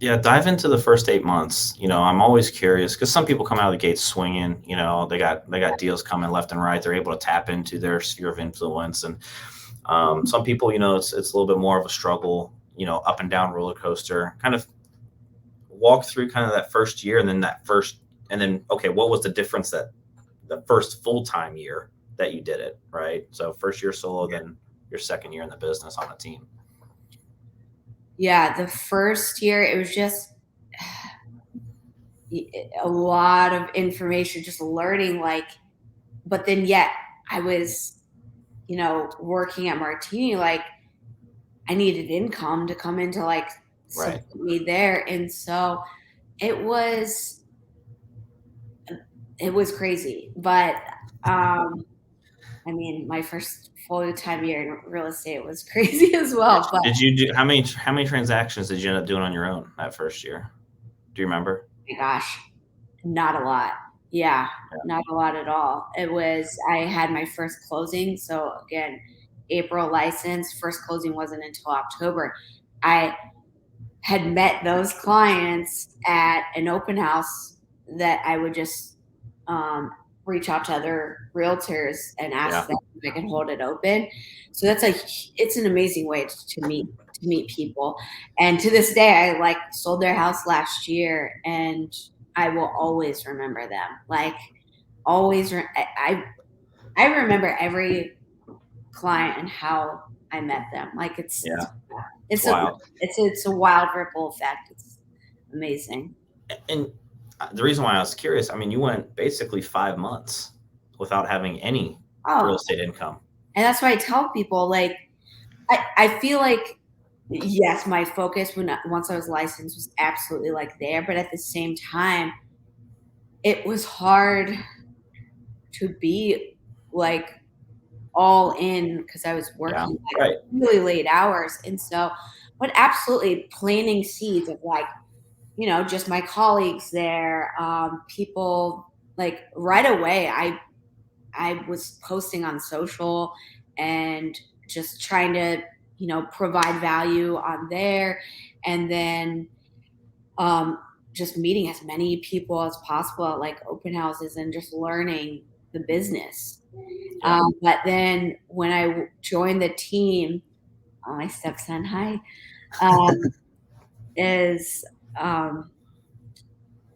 Yeah, dive into the first 8 months. I'm always curious because some people come out of the gate swinging. They got deals coming left and right. They're able to tap into their sphere of influence, and some people, it's a little bit more of a struggle. Up and down roller coaster. Kind of walk through kind of that first year, and then okay, what was the difference that the first full time year that you did it, right? So first year solo, then your second year in the business on a team. Yeah, the first year it was just a lot of information, just learning, like, but then yet I was, working at Martini, like I needed income to come into like Right. support me there. And so it was it was crazy. But I mean, my first full time year in real estate was crazy as well. But Did you do how many transactions did you end up doing on your own that first year? Do you remember? my gosh, not a lot. Yeah, not a lot at all. I had my first closing. So again, April license, first closing wasn't until October. I had met those clients at an open house that I would just um, reach out to other realtors and ask Yeah. them if I can hold it open. So it's an amazing way to meet people. And to this day, I like sold their house last year, and I will always remember them. Like always, I remember every client and how I met them. Like Yeah. It's it's a wild. it's a wild ripple effect. It's amazing. And the reason why I was curious, I mean, you went basically 5 months without having any real Oh, estate income. and that's why I tell people, like, I feel like, yes, my focus once I was licensed was absolutely like there, but at the same time, it was hard to be like all in because I was Yeah. working like Right. really late hours. And so, but absolutely planting seeds of like, just my colleagues there, people like right away. I was posting on social and just trying to, provide value on there. And then um, just meeting as many people as possible at like open houses and just learning the business. Yeah. But then when I joined the team, my stepson, hi, um, is um,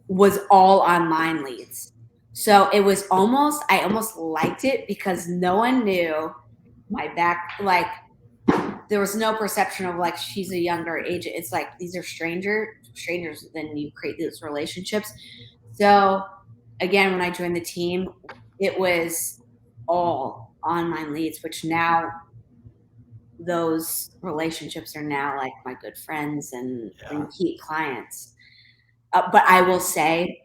was all online leads. So I almost liked it because no one knew my back. Like there was no perception of like she's a younger agent. It's like these are strangers. Then you create these relationships. So again, when I joined the team, it was all online leads, which now those relationships are now like my good friends and Yeah. repeat clients. But I will say,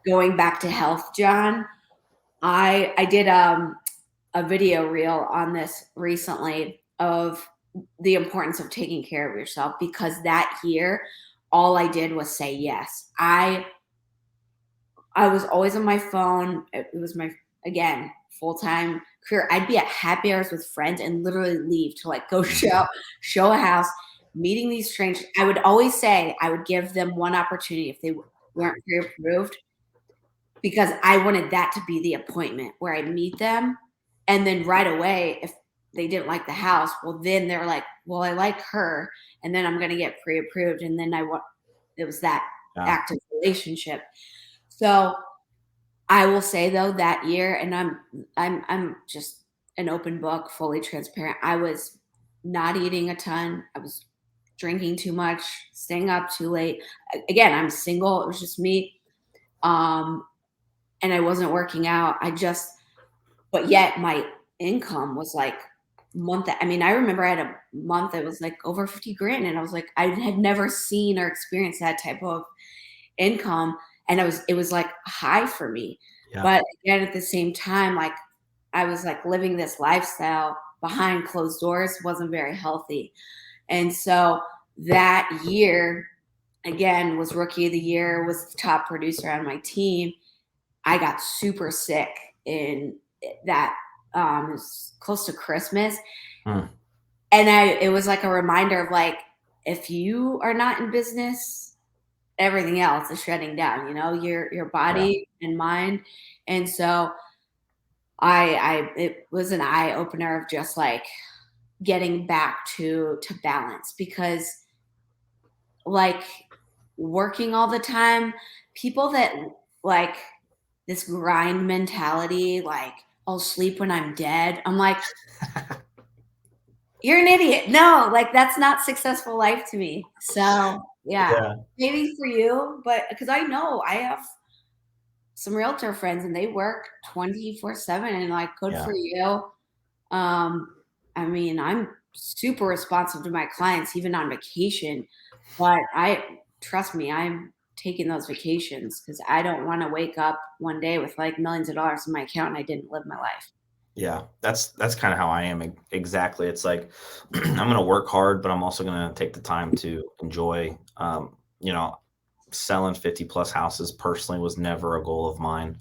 going back to health, John, I did a video reel on this recently of the importance of taking care of yourself because that year all I did was say yes. I was always on my phone. It was my, again, full-time career. I'd be at happy hours with friends and literally leave to like go show a house, meeting these strangers. I would always say I would give them one opportunity if they weren't pre-approved because I wanted that to be the appointment where I meet them. And then right away, if they didn't like the house, well, then they're like, well, I like her. And then I'm going to get pre approved. And then it was that Yeah. active relationship. So I will say though, that year, and I'm just an open book, fully transparent. I was not eating a ton. I was drinking too much, staying up too late. Again, I'm single. It was just me. Um, and I wasn't working out. But yet my income was like I mean, I remember I had a month that was like over 50 grand. And I was like, I had never seen or experienced that type of income. And it was like high for me. Yeah. But again, at the same time, like I was like living this lifestyle behind closed doors wasn't very healthy. And so that year, again, was rookie of the year, was the top producer on my team. I got super sick in that it was close to Christmas. Mm. And it was like a reminder of like, if you are not in business, everything else is shutting down, your Yeah. body and mind. And so it was an eye opener of just like getting back to balance, because like working all the time, people that like this grind mentality, like I'll sleep when I'm dead. I'm like, you're an idiot. No, like that's not successful life to me. So yeah, Yeah. maybe for you, but because I know I have some realtor friends and they work 24/7, and like good Yeah. for you. I mean, I'm super responsive to my clients even on vacation, but I trust me, I'm taking those vacations because I don't want to wake up one day with like millions of dollars in my account and I didn't live my life. Yeah, that's kind of how I am exactly. It's like I'm going to work hard, but I'm also going to take the time to enjoy. Selling 50 plus houses personally was never a goal of mine.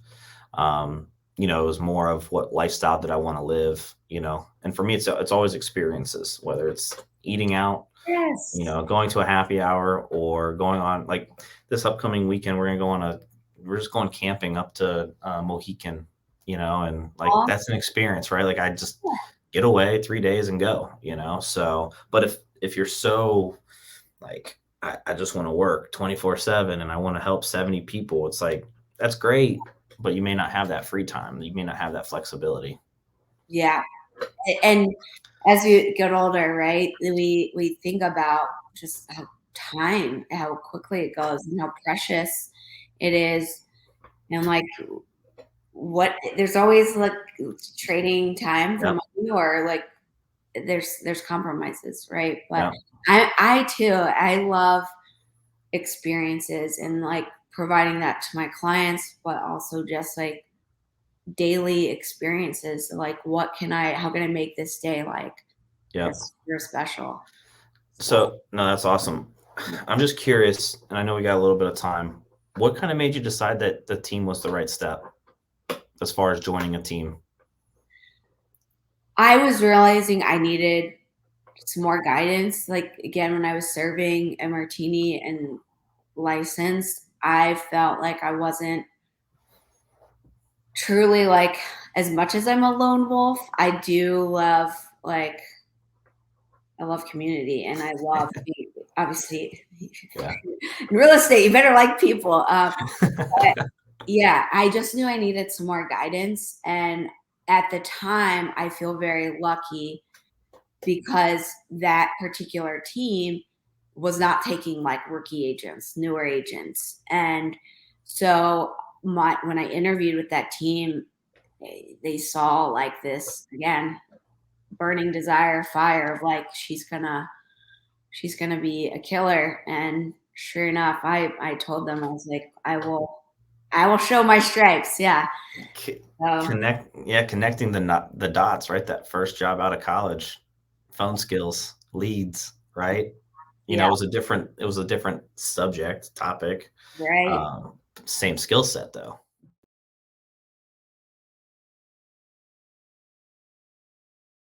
Um, it was more of what lifestyle did I want to live. And for me, it's always experiences, whether it's eating out, Yes. going to a happy hour or going on like this upcoming weekend. We're just going camping up to Mohican, and like that's an experience, right? Like I just get away 3 days and go, So, but if you're so like, I just want to work 24/7 and I want to help 70 people, it's like that's great, but you may not have that free time. You may not have that flexibility. Yeah. And as you get older, right, we think about just how quickly it goes and how precious it is. And like what there's always like trading time for Yep. money, or like there's compromises, right? But Yep. I too, I love experiences and like providing that to my clients, but also just like daily experiences. Like how can I make this day like Yep. that's super special? So So, no, that's awesome. I'm just curious, and I know we got a little bit of time. What kind of made you decide that the team was the right step as far as joining a team? I was realizing I needed some more guidance. Like again, when I was serving a martini and licensed, I felt like I wasn't truly like, as much as I'm a lone wolf, I do love like I love community and I love obviously Yeah. in real estate you better like people. But yeah, I just knew I needed some more guidance, and at the time I feel very lucky because that particular team was not taking like rookie agents, newer agents. And so when I interviewed with that team, they saw like this again burning desire, fire of like she's gonna be a killer. And sure enough, I told them, I was like, I will show my stripes. Yeah. C- So connecting the dots, right? That first job out of college, phone skills, leads, right? yeah, It was a different subject, topic, right. same skill set though.